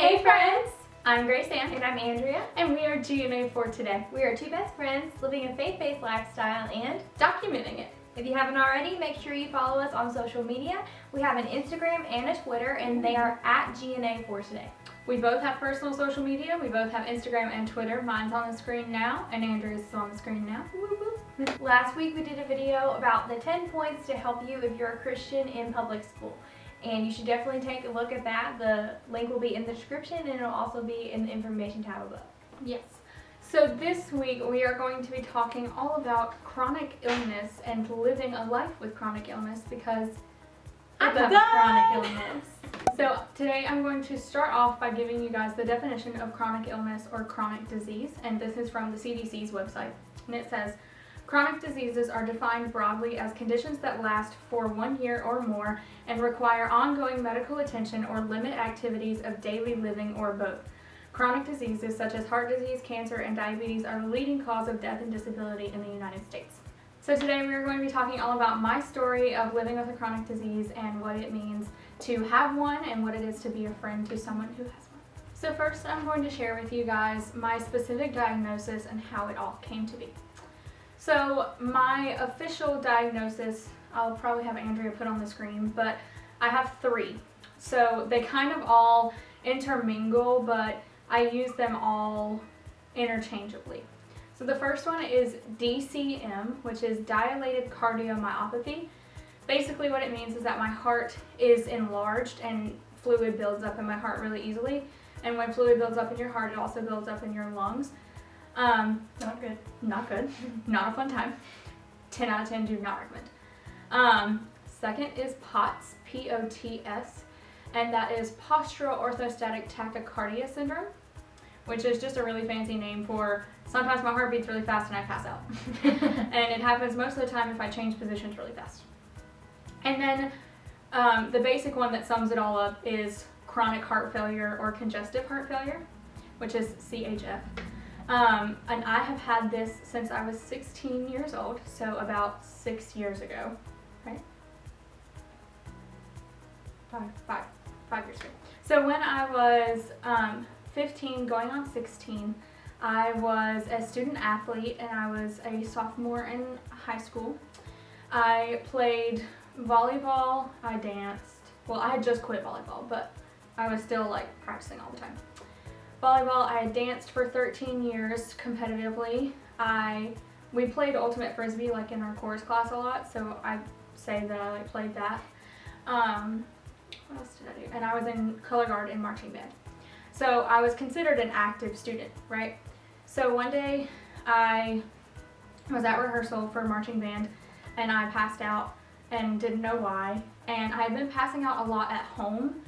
Hey friends! I'm Grace Ann. And I'm Andrea. And we are GNA for Today. We are two best friends living a faith-based lifestyle and documenting it. If you haven't already, make sure you follow us on social media. We have an Instagram and a Twitter, and they are at GNA for Today. We both have personal social media. We both have Instagram and Twitter. Mine's on the screen now, and Andrea's is on the screen now. Last week we did a video about the 10 points to help you if you're a Christian in public school. And you should definitely take a look at that. The link will be in the description, and it'll also be in the information tab above. Yes. So this week we are going to be talking all about chronic illness and living a life with chronic illness because I have chronic illness. So today I'm going to start off by giving you guys the definition of chronic illness or chronic disease, and this is from the CDC's website. And it says, chronic diseases are defined broadly as conditions that last for 1 year or more and require ongoing medical attention or limit activities of daily living or both. Chronic diseases such as heart disease, cancer, and diabetes are the leading cause of death and disability in the United States. So today we are going to be talking all about my story of living with a chronic disease and what it means to have one and what it is to be a friend to someone who has one. So first I'm going to share with you guys my specific diagnosis and how it all came to be. So my official diagnosis, I'll probably have Andrea put on the screen, but I have 3. So they kind of all intermingle, but I use them all interchangeably. So the first one is DCM, which is dilated cardiomyopathy. Basically what it means is that my heart is enlarged and fluid builds up in my heart really easily. And when fluid builds up in your heart, it also builds up in your lungs. Not good. Not good. Not a fun time. 10 out of 10, do not recommend. Second is POTS, P-O-T-S, and that is postural orthostatic tachycardia syndrome, which is just a really fancy name for sometimes my heart beats really fast and I pass out. And it happens most of the time if I change positions really fast. And then the basic one that sums it all up is chronic heart failure or congestive heart failure, which is CHF. And I have had this since I was 16 years old, so about 6 years ago, right? 5 years ago. So when I was 15 going on 16, I was a student athlete and I was a sophomore in high school. I played volleyball, I danced. Well, I had just quit volleyball, but I was still like practicing all the time. Volleyball, I had danced for 13 years competitively. We played ultimate frisbee like in our chorus class a lot, so I say that I like played that. What else did I do? And I was in color guard and marching band. So I was considered an active student, right? So one day I was at rehearsal for marching band and I passed out and didn't know why. And I had been passing out a lot at home,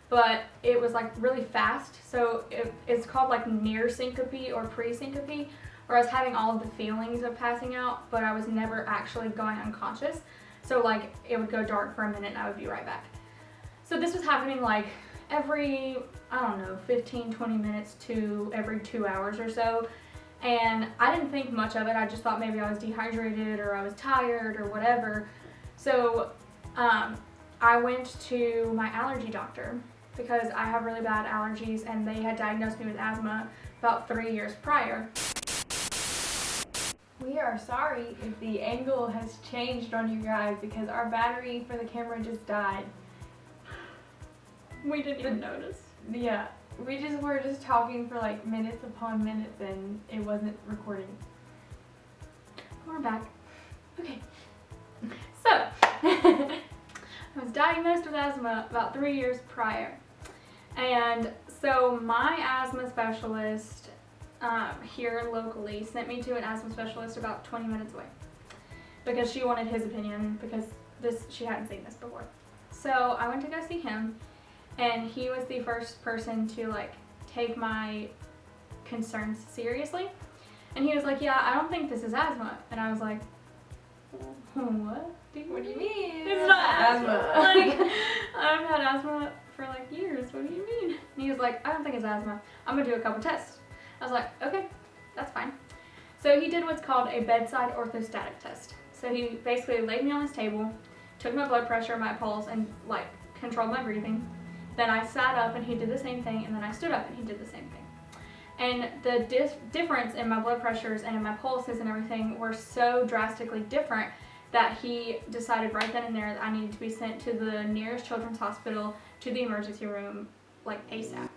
but it was like really fast, so it's called like near syncope or pre-syncope, where I was having all of the feelings of passing out, but I was never actually going unconscious. So like it would go dark for a minute and I would be right back. So this was happening like every, I don't know, 15, 20 minutes to every 2 hours or so. And I didn't think much of it. I just thought maybe I was dehydrated or I was tired or whatever. So I went to my allergy doctor because I have really bad allergies and they had diagnosed me with asthma about 3 years prior. We are sorry if the angle has changed on you guys because our battery for the camera just died. We didn't even notice. Yeah, we were just talking for like minutes upon minutes and it wasn't recording. We're back. Okay. So, I was diagnosed with asthma about 3 years prior. And so my asthma specialist here locally sent me to an asthma specialist about 20 minutes away because she wanted his opinion because she hadn't seen this before. So I went to go see him and he was the first person to like take my concerns seriously. And he was like, yeah, I don't think this is asthma. And I was like, what? What do you mean? It's not asthma. Like, I've had asthma for like years. What do you mean? And he was like, I don't think it's asthma. I'm gonna do a couple tests. I was like, okay, that's fine. So he did what's called a bedside orthostatic test. So he basically laid me on his table, took my blood pressure, my pulse, and like controlled my breathing. Then I sat up and he did the same thing, and then I stood up and he did the same thing. And the difference in my blood pressures and in my pulses and everything were so drastically different that he decided right then and there that I needed to be sent to the nearest children's hospital, to the emergency room, like ASAP.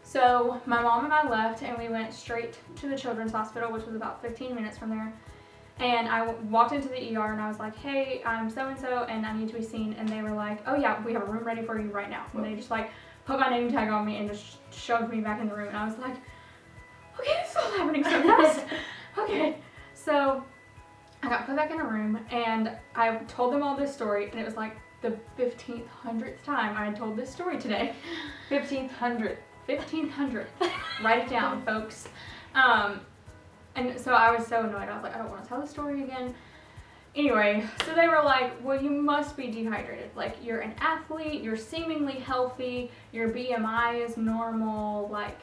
So my mom and I left and we went straight to the children's hospital, which was about 15 minutes from there. And I walked into the ER and I was like, hey, I'm so-and-so and I need to be seen. And they were like, oh yeah, we have a room ready for you right now. And they just like put my name tag on me and just shoved me back in the room. And I was like, okay, this is all happening so fast. Okay. So I got put back in a room and I told them all this story, and it was like the 1500th time I had told this story today. 1500th. Write it down, folks. And so I was so annoyed. I was like, I don't want to tell the story again. Anyway, so they were like, well, you must be dehydrated. Like, you're an athlete, you're seemingly healthy, your BMI is normal, like,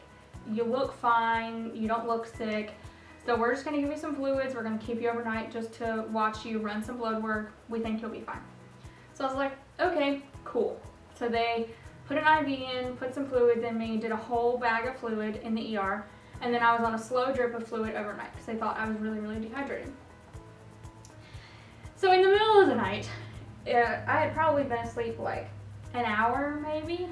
you look fine, you don't look sick. So we're just going to give you some fluids. We're going to keep you overnight just to watch you, run some blood work. We think you'll be fine. So I was like, okay, cool. So they put an IV in, put some fluids in me, did a whole bag of fluid in the ER. And then I was on a slow drip of fluid overnight because they thought I was really, really dehydrated. So in the middle of the night, I had probably been asleep like an hour maybe.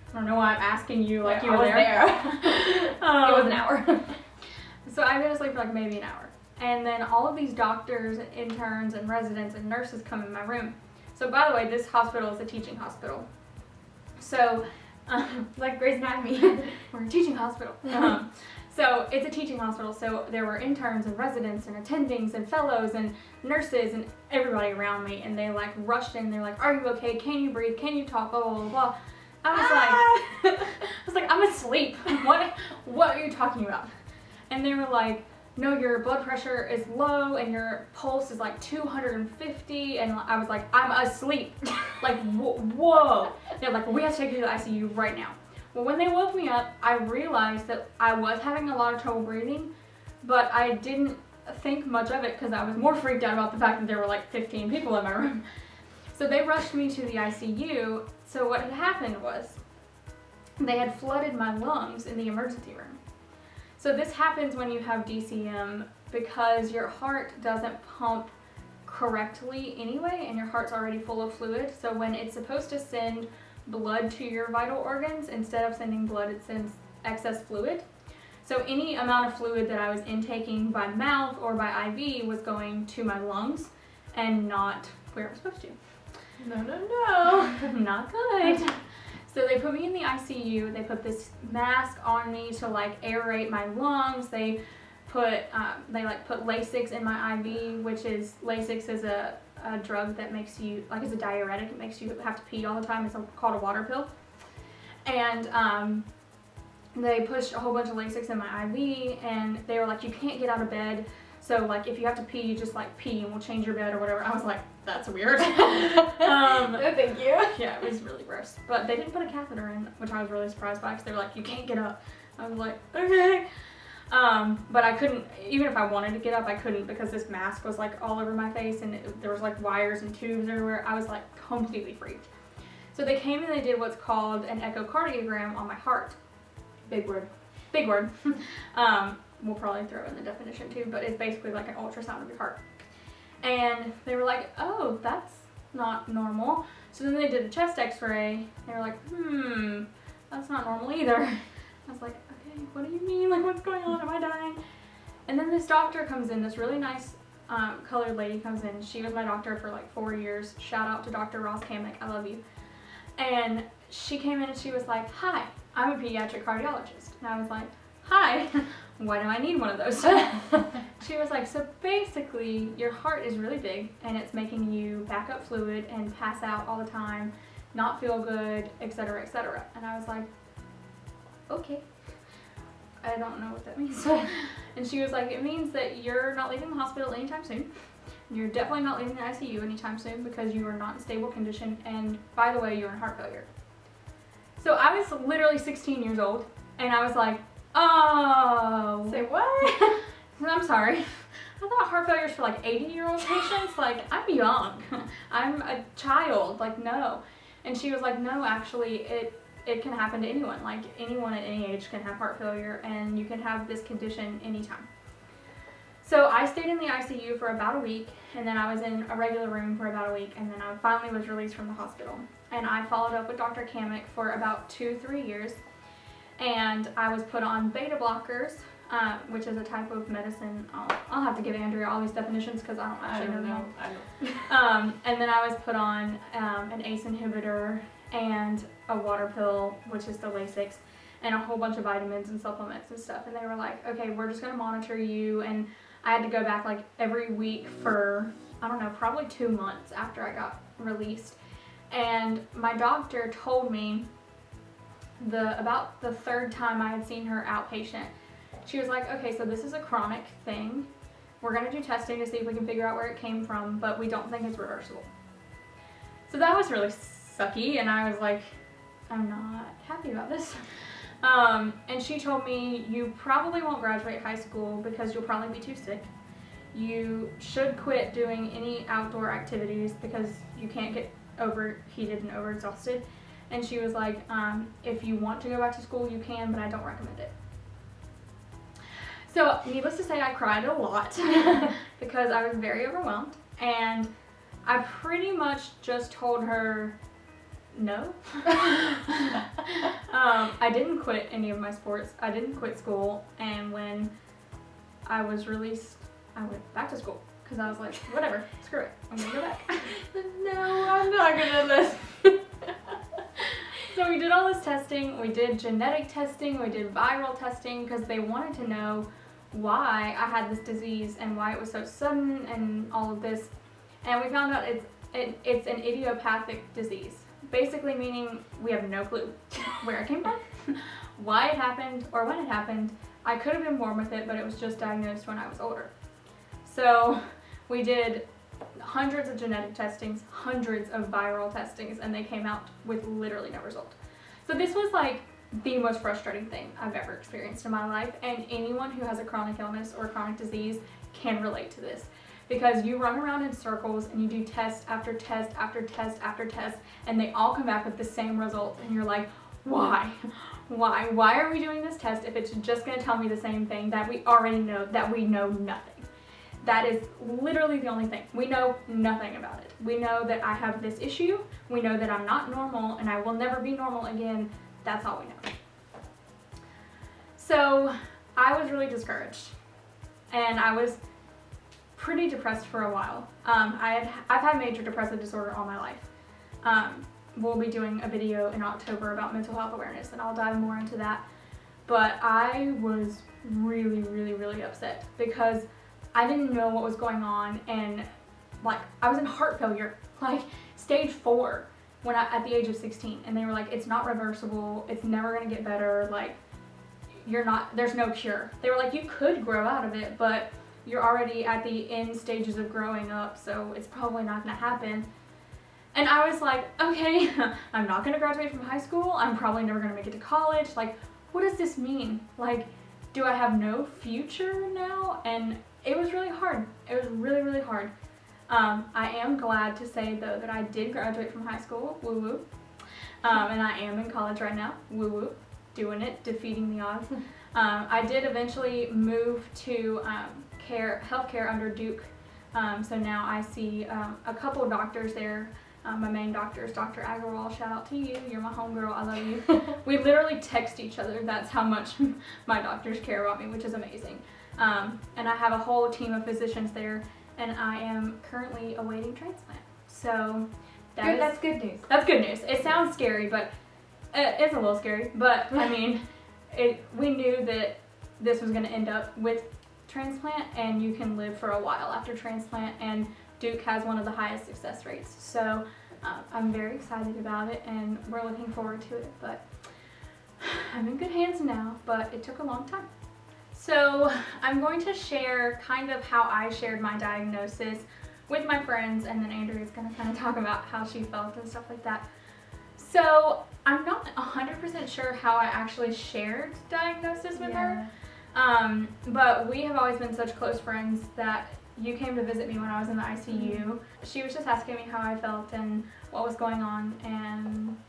I don't know why I'm asking you like you were there. It was an hour. So I've been asleep for like maybe an hour. And then all of these doctors and interns and residents and nurses come in my room. So by the way, this hospital is a teaching hospital. So like Grey's Anatomy. We're a teaching hospital. So it's a teaching hospital, so there were interns and residents and attendings and fellows and nurses and everybody around me, and they like rushed in. They're like, are you okay? Can you breathe? Can you talk? Blah, blah, blah, blah. I was like, I'm asleep. What are you talking about? And they were like, no, your blood pressure is low and your pulse is like 250. And I was like, I'm asleep. Like, whoa. They're like, well, we have to take you to the ICU right now. Well, when they woke me up, I realized that I was having a lot of trouble breathing, but I didn't think much of it because I was more freaked out about the fact that there were like 15 people in my room. So they rushed me to the ICU. So what had happened was they had flooded my lungs in the emergency room. So this happens when you have DCM because your heart doesn't pump correctly anyway, and your heart's already full of fluid. So when it's supposed to send blood to your vital organs, instead of sending blood, it sends excess fluid. So any amount of fluid that I was intaking by mouth or by IV was going to my lungs and not where it was supposed to. No. Not good. So they put me in the ICU. They put this mask on me to like aerate my lungs. They put put Lasix in my IV, which is Lasix is a drug that makes you, like, it's a diuretic. It makes you have to pee all the time. It's called a water pill. And they pushed a whole bunch of Lasix in my IV, and they were like, you can't get out of bed. So like, if you have to pee, you just like pee and we'll change your bed or whatever. I was like, that's weird. No, thank you. Yeah, it was really gross. But they didn't put a catheter in, which I was really surprised by because they were like, you can't get up. I was like, okay. But I couldn't, even if I wanted to get up, I couldn't because this mask was like all over my face and there was like wires and tubes everywhere. I was like completely freaked. So they came and they did what's called an echocardiogram on my heart. Big word. Big word. We'll probably throw in the definition too, but it's basically like an ultrasound of your heart. And they were like, oh, that's not normal. So then they did a chest x-ray. They were like, that's not normal either. I was like, okay, what do you mean? Like, what's going on? Am I dying? And then this doctor comes in, this really nice colored lady comes in. She was my doctor for like 4 years. Shout out to Dr. Ross Kamek, I love you. And she came in and she was like, hi, I'm a pediatric cardiologist. And I was like, hi, why do I need one of those? She was like, so basically your heart is really big and it's making you back up fluid and pass out all the time, not feel good, etc., etc. And I was like, okay. I don't know what that means. And she was like, it means that you're not leaving the hospital anytime soon. You're definitely not leaving the ICU anytime soon because you are not in stable condition. And by the way, you're in heart failure. So I was literally 16 years old and I was like, oh. Say what? I'm sorry. I thought heart failure is for like 80-year-old patients. Like, I'm young. I'm a child. Like, no. And she was like, no, actually, it can happen to anyone. Like, anyone at any age can have heart failure, and you can have this condition anytime. So I stayed in the ICU for about a week, and then I was in a regular room for about a week, and then I finally was released from the hospital. And I followed up with Dr. Kamek for about 2-3 years, and I was put on beta blockers, which is a type of medicine. I'll have to give Andrea all these definitions because I don't actually know them. And then I was put on an ACE inhibitor and a water pill, which is the Lasix, and a whole bunch of vitamins and supplements and stuff. And they were like, okay, we're just going to monitor you. And I had to go back like every week for, I don't know, probably 2 months after I got released. And my doctor told me about the 3rd time I had seen her outpatient, she was like, okay, so this is a chronic thing. We're going to do testing to see if we can figure out where it came from, but we don't think it's reversible. So that was really sucky, and I was like, I'm not happy about this. And she told me, you probably won't graduate high school because you'll probably be too sick. You should quit doing any outdoor activities because you can't get overheated and overexhausted. And she was like, if you want to go back to school, you can, but I don't recommend it. So needless to say, I cried a lot because I was very overwhelmed, and I pretty much just told her no. I didn't quit any of my sports. I didn't quit school, and when I was released, I went back to school because I was like, whatever, screw it, I'm gonna go back. No, I'm not gonna listen. So we did all this testing. We did genetic testing, we did viral testing, because they wanted to know why I had this disease and why it was so sudden and all of this. And we found out it's an idiopathic disease, basically meaning we have no clue where it came from, why it happened, or when it happened. I could have been born with it, but it was just diagnosed when I was older. So we did hundreds of genetic testings, hundreds of viral testings, and they came out with literally no result. So this was like the most frustrating thing I've ever experienced in my life, and anyone who has a chronic illness or chronic disease can relate to this, because you run around in circles and you do test after test after test after test, and they all come back with the same result, and you're like, why are we doing this test if it's just going to tell me the same thing that we already know, that we know nothing? That is literally the only thing. We know nothing about it. We know that I have this issue, we know that I'm not normal and I will never be normal again. That's all we know. So I was really discouraged, and I was pretty depressed for a while. I've had major depressive disorder all my life. We'll be doing a video in October about mental health awareness, and I'll dive more into that. But I was really, really, really upset because I didn't know what was going on, and like I was in heart failure, like stage 4, at the age of 16, and they were like, it's not reversible, it's never gonna get better, like there's no cure. They were like, you could grow out of it, but you're already at the end stages of growing up, so it's probably not gonna happen. And I was like, okay, I'm not gonna graduate from high school, I'm probably never gonna make it to college, like what does this mean? Like, do I have no future now? And it was really hard. It was really, really hard. I am glad to say though that I did graduate from high school, woo woo, and I am in college right now, woo woo, doing it, defeating the odds. I did eventually move to healthcare under Duke, so now I see a couple doctors there. My main doctor is Dr. Agarwal. Shout out to you. You're my homegirl. I love you. We literally text each other. That's how much my doctors care about me, which is amazing. And I have a whole team of physicians there, and I am currently awaiting transplant. So that's good news. That's good news. It sounds scary, but it's a little scary. But I mean, we knew that this was going to end up with transplant, and you can live for a while after transplant, and Duke has one of the highest success rates. So I'm very excited about it, and we're looking forward to it. But I'm in good hands now, but it took a long time. So I'm going to share kind of how I shared my diagnosis with my friends, and then Andrea's going to kind of talk about how she felt and stuff like that. So I'm not 100% sure how I actually shared diagnosis with her, but we have always been such close friends that you came to visit me when I was in the ICU. She was just asking me how I felt, and what was going on,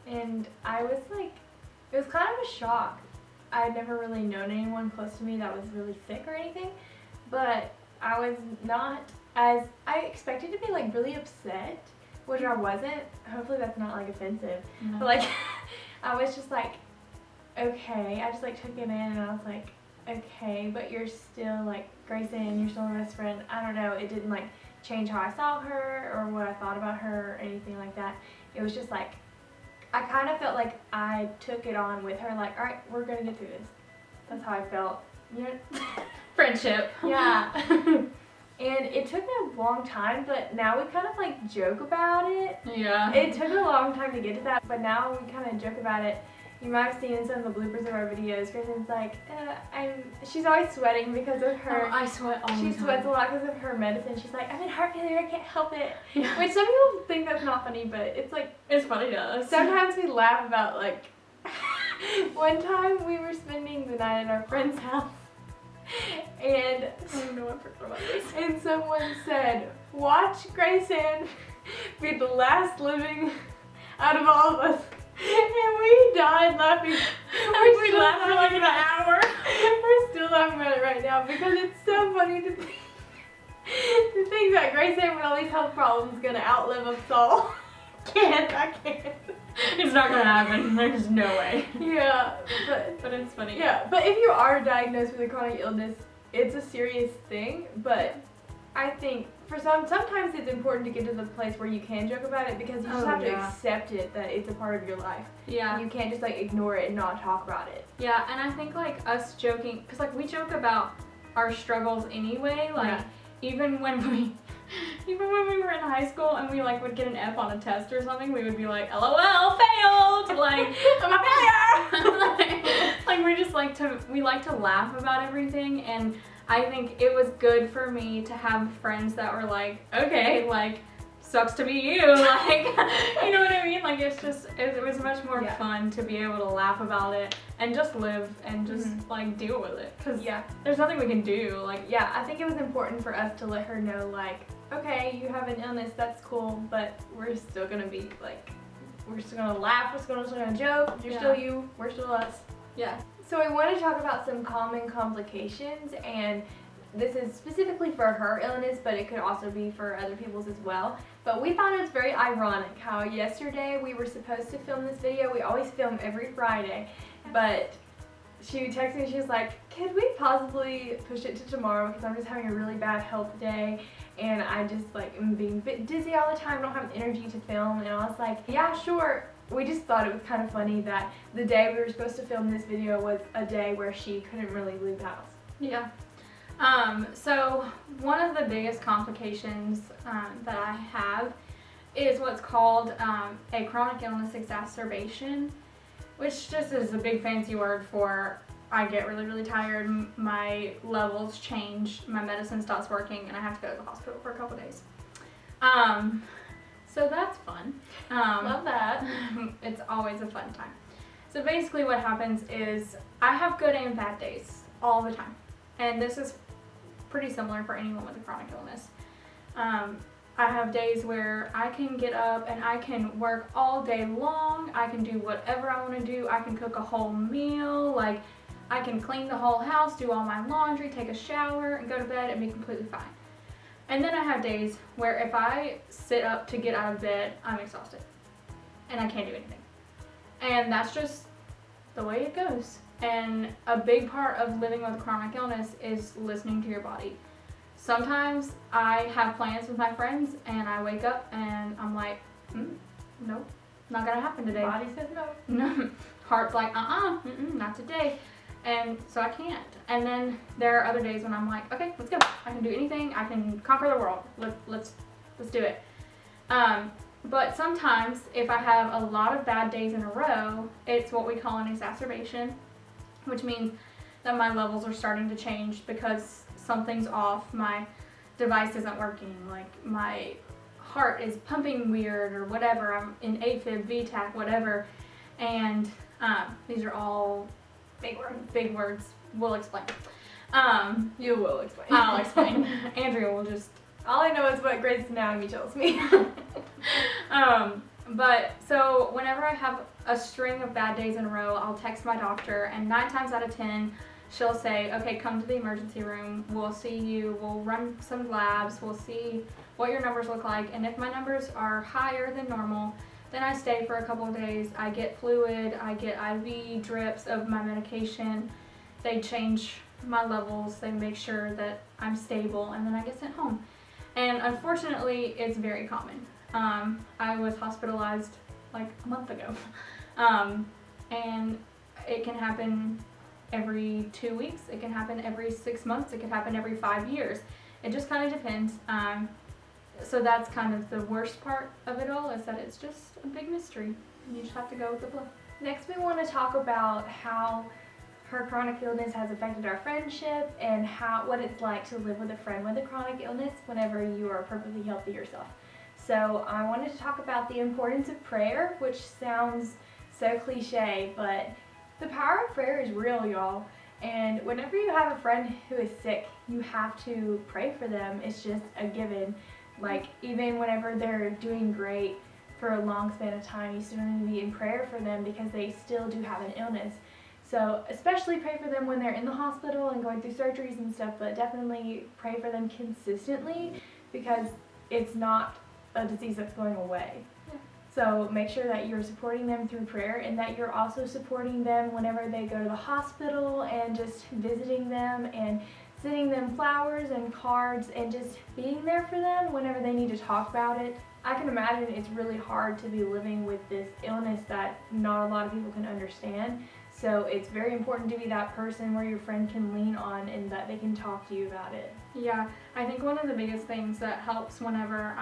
and I was like, it was kind of a shock. I'd never really known anyone close to me that was really sick or anything, but I was not as, I expected to be like really upset, which I wasn't. Hopefully that's not like offensive, No. but like I was just like, okay. I just like took it in and I was like, okay, but you're still like Grayson, you're still my best friend. I don't know, it didn't like change how I saw her or what I thought about her or anything like that. It was just like, I kind of felt like I took it on with her, like, all right, we're gonna get through this. That's how I felt. You know? Friendship. Yeah. And it took me a long time, but now we kind of like joke about it. Yeah. It took a long time to get to that, but now we kind of joke about it. You might have seen in some of the bloopers of our videos, Grayson's like, she's always sweating because of her. Oh, I sweat all the time. She sweats a lot because of her medicine. She's like, I'm in heart failure, I can't help it. Yeah. Which some people think that's not funny, but it's like, It's funny to us. sometimes we laugh about like, one time we were spending the night at our friend's house, and I don't know what I forgot about this. and someone said, watch Grayson be the last living out of all of us. And we died laughing. We laughed for like an hour. We're still laughing about it right now because it's so funny to think that Grayson with all these health problems is gonna outlive us all. I can't. It's not gonna happen. There's no way. Yeah, But it's funny. yeah, but if you are diagnosed with a chronic illness, it's a serious thing, but I think for sometimes it's important to get to the place where you can joke about it because you just have to accept it, that it's a part of your life. Yeah. You can't just like ignore it and not talk about it. Yeah, and I think like us joking, because like we joke about our struggles anyway, like even when we were in high school and we like would get an F on a test or something, we would be like, LOL, failed! Like, I'm a failure! like we like to laugh about everything, and I think it was good for me to have friends that were like, okay, like, sucks to be you, like, you know what I mean? Like, it was much more fun to be able to laugh about it and just live and just, like, deal with it. Because there's nothing we can do, like. Yeah, I think it was important for us to let her know, like, okay, you have an illness, that's cool, but we're still gonna be, like, we're still gonna laugh, we're still gonna joke, you're still you, we're still us. Yeah. So I want to talk about some common complications, and this is specifically for her illness, but it could also be for other people's as well. But we thought it was very ironic how yesterday we were supposed to film this video. We always film every Friday, but she texted me, she was like, could we possibly push it to tomorrow because I'm just having a really bad health day and I just like am being a bit dizzy all the time, don't have energy to film. And I was like, yeah, sure. We just thought it was kind of funny that the day we were supposed to film this video was a day where she couldn't really leave the house. Yeah. So one of the biggest complications that I have is what's called a chronic illness exacerbation, which just is a big fancy word for I get really, really tired, my levels change, my medicine stops working, and I have to go to the hospital for a couple days. So that's fun. Love that. It's always a fun time. So basically what happens is I have good and bad days all the time. And this is pretty similar for anyone with a chronic illness. I have days where I can get up and I can work all day long. I can do whatever I want to do. I can cook a whole meal. Like, I can clean the whole house, do all my laundry, take a shower, and go to bed and be completely fine. And then I have days where if I sit up to get out of bed, I'm exhausted. And I can't do anything. And that's just the way it goes. And a big part of living with chronic illness is listening to your body. Sometimes I have plans with my friends and I wake up and I'm like, nope, not gonna happen today. Body says no. No. Heart's like, not today. And so I can't. And then there are other days when I'm like, okay, let's go. I can do anything. I can conquer the world. Let's do it. But sometimes if I have a lot of bad days in a row, it's what we call an exacerbation, which means that my levels are starting to change because something's off. My device isn't working. Like my heart is pumping weird or whatever. I'm in AFib, VTAC, whatever. And these are all big words. We'll explain. You will explain. I'll explain. Andrea will just. All I know is what Grey's Anatomy tells me. But so whenever I have a string of bad days in a row, I'll text my doctor, and 9 times out of 10, she'll say, okay, come to the emergency room. We'll see you. We'll run some labs. We'll see what your numbers look like. And if my numbers are higher than normal, then I stay for a couple of days. I get fluid. I get IV drips of my medication. They change my levels. They make sure that I'm stable, and then I get sent home. And unfortunately, it's very common. I was hospitalized like a month ago. And it can happen every 2 weeks. It can happen every 6 months. It can happen every 5 years. It just kind of depends. So that's kind of the worst part of it all, is that it's just a big mystery. You just have to go with the flow. Next, we want to talk about how her chronic illness has affected our friendship and what it's like to live with a friend with a chronic illness whenever you are perfectly healthy yourself. So I wanted to talk about the importance of prayer, which sounds so cliche, but the power of prayer is real, y'all. And whenever you have a friend who is sick, you have to pray for them. It's just a given. Like, even whenever they're doing great for a long span of time, you still need to be in prayer for them because they still do have an illness. So especially pray for them when they're in the hospital and going through surgeries and stuff, but definitely pray for them consistently because it's not a disease that's going away. Yeah. So make sure that you're supporting them through prayer, and that you're also supporting them whenever they go to the hospital and just visiting them and sending them flowers and cards and just being there for them whenever they need to talk about it. I can imagine it's really hard to be living with this illness that not a lot of people can understand. So it's very important to be that person where your friend can lean on and that they can talk to you about it. Yeah, I think one of the biggest things that helps whenever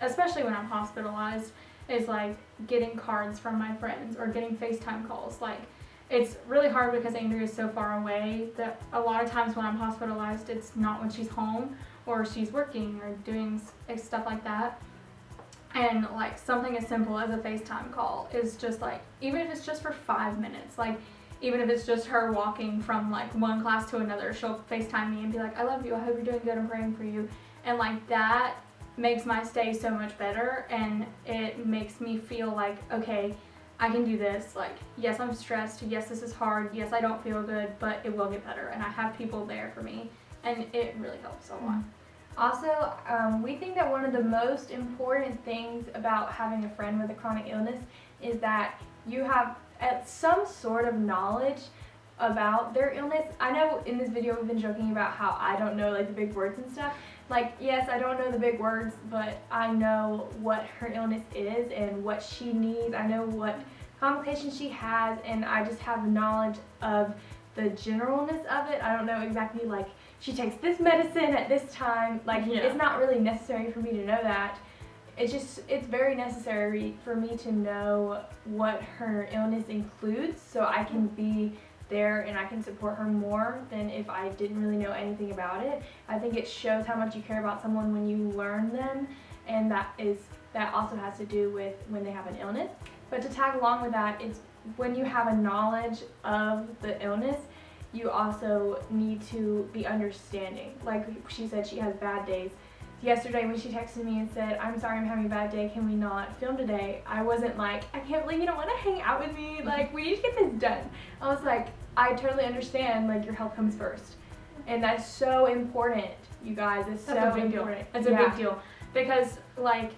especially when I'm hospitalized, is like getting cards from my friends or getting FaceTime calls. Like, it's really hard because Andrea is so far away that a lot of times when I'm hospitalized, it's not when she's home or she's working or doing stuff like that. And like something as simple as a FaceTime call is just like, even if it's just for 5 minutes, like even if it's just her walking from like one class to another, she'll FaceTime me and be like, I love you, I hope you're doing good, I'm praying for you. And like that makes my stay so much better, and it makes me feel like, okay, I can do this. Like, yes, I'm stressed, yes, this is hard, yes, I don't feel good, but it will get better, and I have people there for me, and it really helps a lot. Also, we think that one of the most important things about having a friend with a chronic illness is that you have some sort of knowledge about their illness. I know in this video we've been joking about how I don't know like the big words and stuff. Like, yes, I don't know the big words, but I know what her illness is and what she needs. I know what complications she has, and I just have knowledge of the generalness of it. I don't know exactly like she takes this medicine at this time. Like, It's not really necessary for me to know that. It's very necessary for me to know what her illness includes, so I can be there and I can support her more than if I didn't really know anything about it. I think it shows how much you care about someone when you learn them, and that also has to do with when they have an illness. But to tag along with that, it's when you have a knowledge of the illness, you also need to be understanding. Like she said, she has bad days. Yesterday when she texted me and said, I'm sorry, I'm having a bad day, can we not film today? I wasn't like, I can't believe you don't want to hang out with me, like we need to get this done. I was like, I totally understand, like your health comes first. And that's so important, you guys. It's so important. It's a big deal. Because like,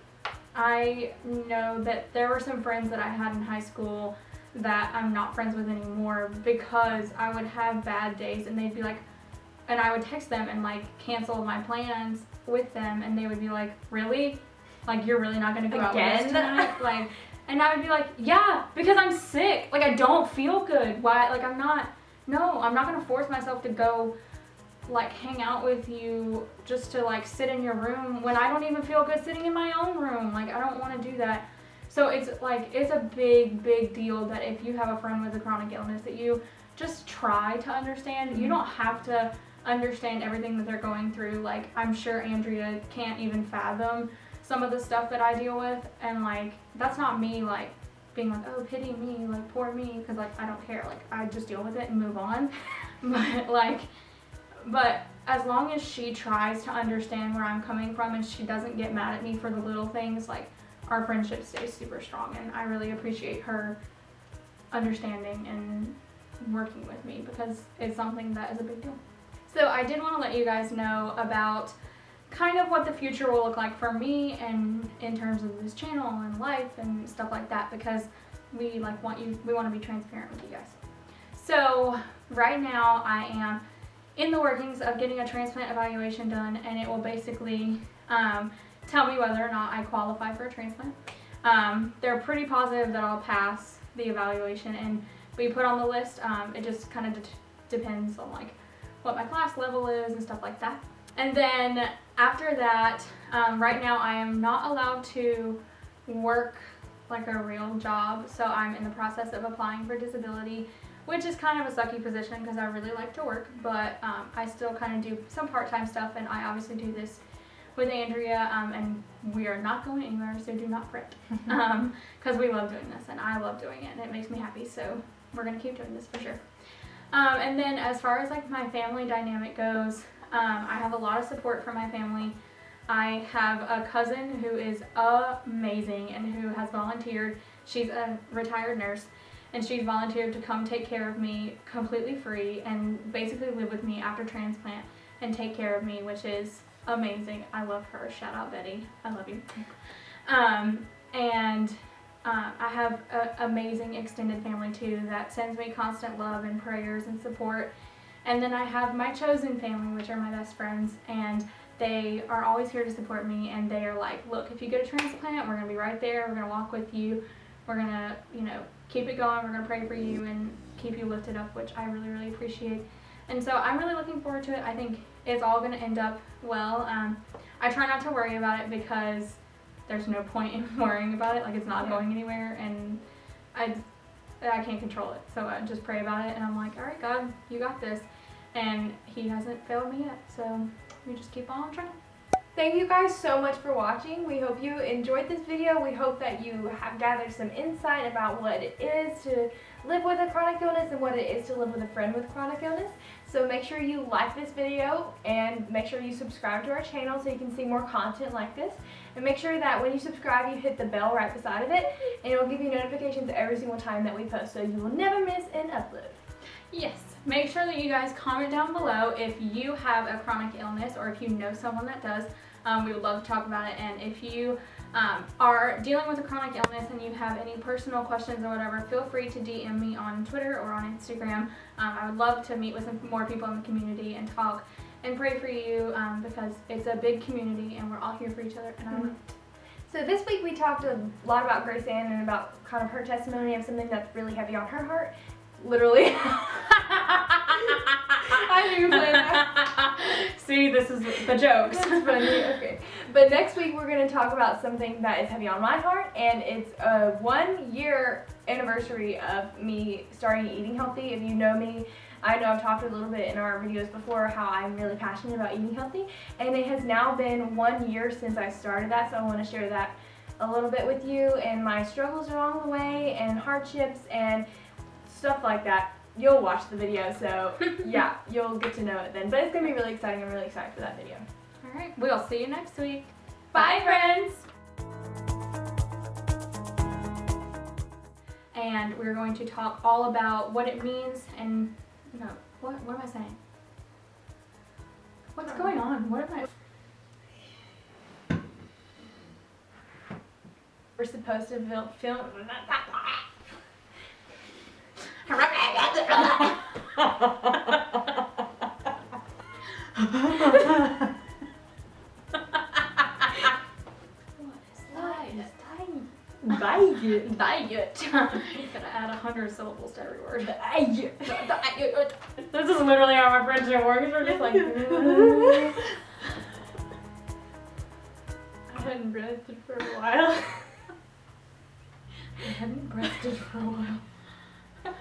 I know that there were some friends that I had in high school that I'm not friends with anymore because I would have bad days and they'd be like, and I would text them and like cancel my plans with them, and they would be like, really? Like, you're really not gonna go out with us tonight? Like, and I would be like, yeah, because I'm sick. Like, I don't feel good. Why? Like, I'm not gonna force myself to go like hang out with you just to like sit in your room when I don't even feel good sitting in my own room. Like, I don't want to do that. So it's like, it's a big deal that if you have a friend with a chronic illness, that you just try to understand. You don't have to understand everything that they're going through. Like, I'm sure Andrea can't even fathom some of the stuff that I deal with, and like, that's not me like being like, oh, pity me, like poor me, because like I don't care. Like, I just deal with it and move on. But as long as she tries to understand where I'm coming from and she doesn't get mad at me for the little things, like, our friendship stays super strong, and I really appreciate her understanding and working with me because it's something that is a big deal. So I did want to let you guys know about kind of what the future will look like for me and in terms of this channel and life and stuff like that, because we want to be transparent with you guys. So right now I am in the workings of getting a transplant evaluation done, and it will basically tell me whether or not I qualify for a transplant. They're pretty positive that I'll pass the evaluation and be put on the list. It just kind of depends on like what my class level is and stuff like that. And then after that, right now I am not allowed to work like a real job, so I'm in the process of applying for disability, which is kind of a sucky position because I really like to work, but I still kind of do some part-time stuff, and I obviously do this with Andrea, and we are not going anywhere, so do not fret, because we love doing this, and I love doing it, and it makes me happy, so we're going to keep doing this for sure. And then as far as like my family dynamic goes, I have a lot of support from my family. I have a cousin who is amazing and who has volunteered. She's a retired nurse, and she's volunteered to come take care of me completely free and basically live with me after transplant and take care of me, which is amazing. I love her. Shout out Betty. I love you. I have an amazing extended family too that sends me constant love and prayers and support. And then I have my chosen family, which are my best friends, and they are always here to support me, and they are like, look, if you get a transplant, we're going to be right there. We're going to walk with you. We're going to, keep it going. We're going to pray for you and keep you lifted up, which I really, really appreciate. And so I'm really looking forward to it. I think it's all going to end up well. I try not to worry about it because there's no point in worrying about it. Like, it's not going anywhere, and I can't control it. So I just pray about it, and I'm like, all right, God, you got this. And he hasn't failed me yet, so we just keep on trying. Thank you guys so much for watching. We hope you enjoyed this video. We hope that you have gathered some insight about what it is to live with a chronic illness and what it is to live with a friend with chronic illness. So make sure you like this video and make sure you subscribe to our channel so you can see more content like this. And make sure that when you subscribe, you hit the bell right beside of it, and it will give you notifications every single time that we post, so you will never miss an upload. Yes. Make sure that you guys comment down below if you have a chronic illness or if you know someone that does. We would love to talk about it. And if you are dealing with a chronic illness and you have any personal questions or whatever, feel free to DM me on Twitter or on Instagram. I would love to meet with some more people in the community and talk and pray for you because it's a big community and we're all here for each other. And I love it. So this week we talked a lot about Grace Ann and about kind of her testimony of something that's really heavy on her heart. Literally. I knew you planned that. See, this is the jokes. That's funny. Okay. But next week we're going to talk about something that is heavy on my heart, and it's a 1-year anniversary of me starting eating healthy. If you know me, I know I've talked a little bit in our videos before how I'm really passionate about eating healthy, and it has now been 1 year since I started that, so I want to share that a little bit with you and my struggles along the way and hardships and stuff like that. You'll watch the video, so yeah, you'll get to know it then. But it's going to be really exciting. I'm really excited for that video. All right, we'll see you next week. Bye, friends! And we're going to talk all about what it means and, what am I saying? What's going on? What am I... We're supposed to film... Diet. Gotta add 100 syllables to every word. Diet. This is literally how my friendship works. We're just like. I hadn't breathed for a while. I hadn't breathed for a while.